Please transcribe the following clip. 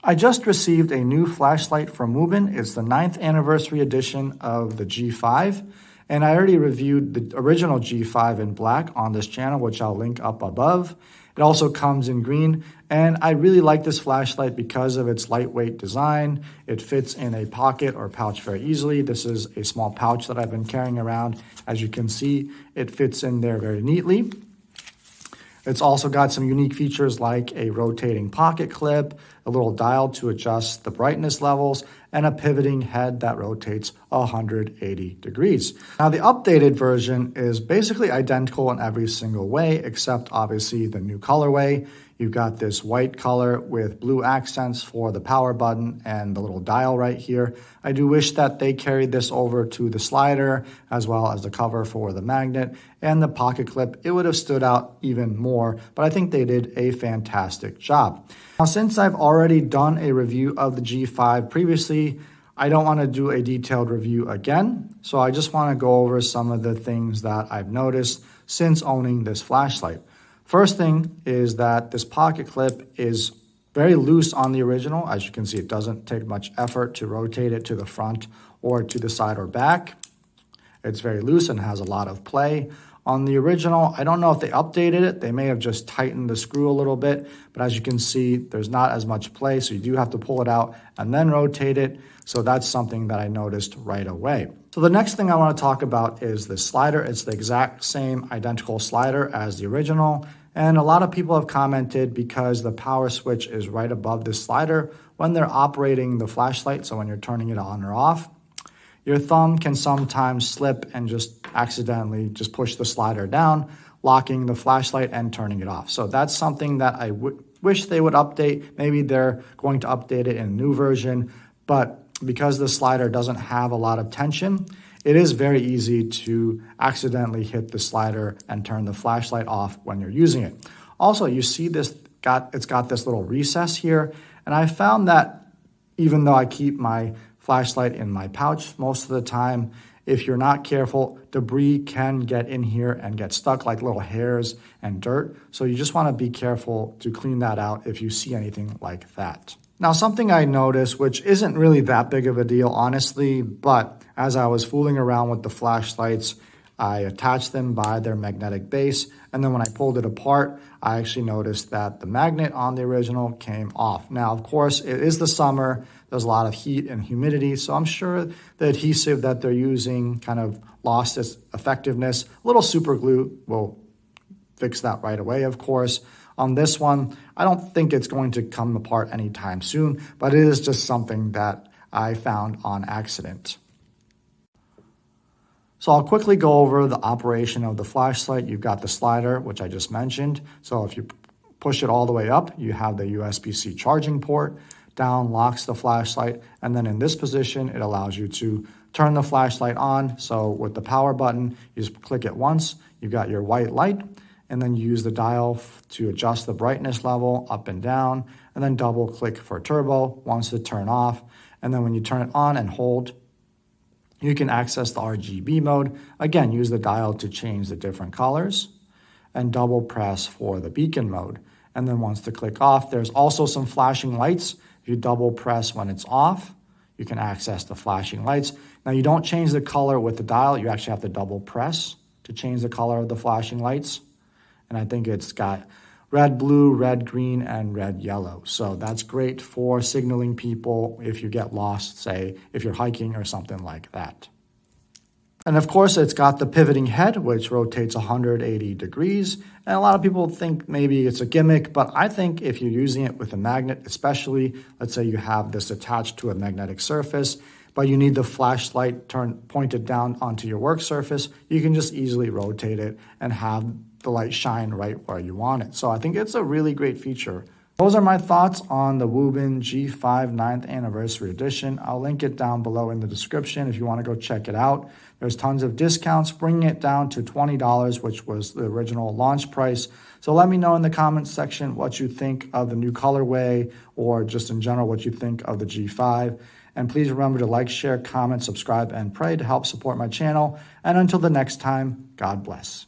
I just received a new flashlight from WUBEN. It's the 9th anniversary edition of the G5. And I already reviewed the original G5 in black on this channel, which I'll link up above. It also comes in green. And I really like this flashlight because of its lightweight design. It fits in a pocket or pouch very easily. This is a small pouch that I've been carrying around. As you can see, it fits in there very neatly. It's also got some unique features like a rotating pocket clip, a little dial to adjust the brightness levels, and a pivoting head that rotates 180 degrees. Now, the updated version is basically identical in every single way, except obviously the new colorway. You've got this white color with blue accents for the power button and the little dial right here. I do wish that they carried this over to the slider as well as the cover for the magnet and the pocket clip. It would have stood out even more, but I think they did a fantastic job. Now, since I've already done a review of the G5 previously, I don't want to do a detailed review again. So I just want to go over some of the things that I've noticed since owning this flashlight. First thing is that this pocket clip is very loose on the original. As you can see, it doesn't take much effort to rotate it to the front or to the side or back. It's very loose and has a lot of play. On the original, I don't know if they updated it. They may have just tightened the screw a little bit, but as you can see, there's not as much play, so you do have to pull it out and then rotate it. So that's something that I noticed right away. So the next thing I want to talk about is the slider. It's the exact same identical slider as the original. And a lot of people have commented because the power switch is right above this slider when they're operating the flashlight. So when you're turning it on or off, your thumb can sometimes slip and just accidentally just push the slider down, locking the flashlight and turning it off. So that's something that I wish they would update. Maybe they're going to update it in a new version, but because the slider doesn't have a lot of tension, it is very easy to accidentally hit the slider and turn the flashlight off when you're using it. Also, you see it's got this little recess here, and I found that even though I keep my flashlight in my pouch most of the time, if you're not careful, debris can get in here and get stuck like little hairs and dirt. So you just want to be careful to clean that out if you see anything like that. Now, something I noticed, which isn't really that big of a deal, honestly, but as I was fooling around with the flashlights, I attached them by their magnetic base, and then when I pulled it apart, I actually noticed that the magnet on the original came off. Now, of course, it is the summer. There's a lot of heat and humidity, so I'm sure the adhesive that they're using kind of lost its effectiveness. A little super glue will fix that right away, of course. On this one, I don't think it's going to come apart anytime soon, but it is just something that I found on accident. So I'll quickly go over the operation of the flashlight. You've got the slider, which I just mentioned. So if you push it all the way up, you have the USB-C charging port. Down locks the flashlight, and then in this position, it allows you to turn the flashlight on. So with the power button, you just click it once, you've got your white light, and then you use the dial to adjust the brightness level up and down, and then double click for turbo once to turn off. And then when you turn it on and hold, you can access the RGB mode. Again, use the dial to change the different colors, and double press for the beacon mode. And then once to click off, there's also some flashing lights. If you double press when it's off, you can access the flashing lights. Now, you don't change the color with the dial. You actually have to double press to change the color of the flashing lights. And I think it's got red, blue, red, green, and red, yellow. So that's great for signaling people if you get lost, say, if you're hiking or something like that. And of course, it's got the pivoting head, which rotates 180 degrees. And a lot of people think maybe it's a gimmick, but I think if you're using it with a magnet, especially, let's say you have this attached to a magnetic surface, but you need the flashlight pointed down onto your work surface, you can just easily rotate it and have the light shine right where you want it. So I think it's a really great feature. Those are my thoughts on the WUBEN G5 9th Anniversary Edition. I'll link it down below in the description if you want to go check it out. There's tons of discounts, bringing it down to $20, which was the original launch price. So let me know in the comments section what you think of the new colorway, or just in general what you think of the G5. And please remember to like, share, comment, subscribe, and pray to help support my channel. And until the next time, God bless.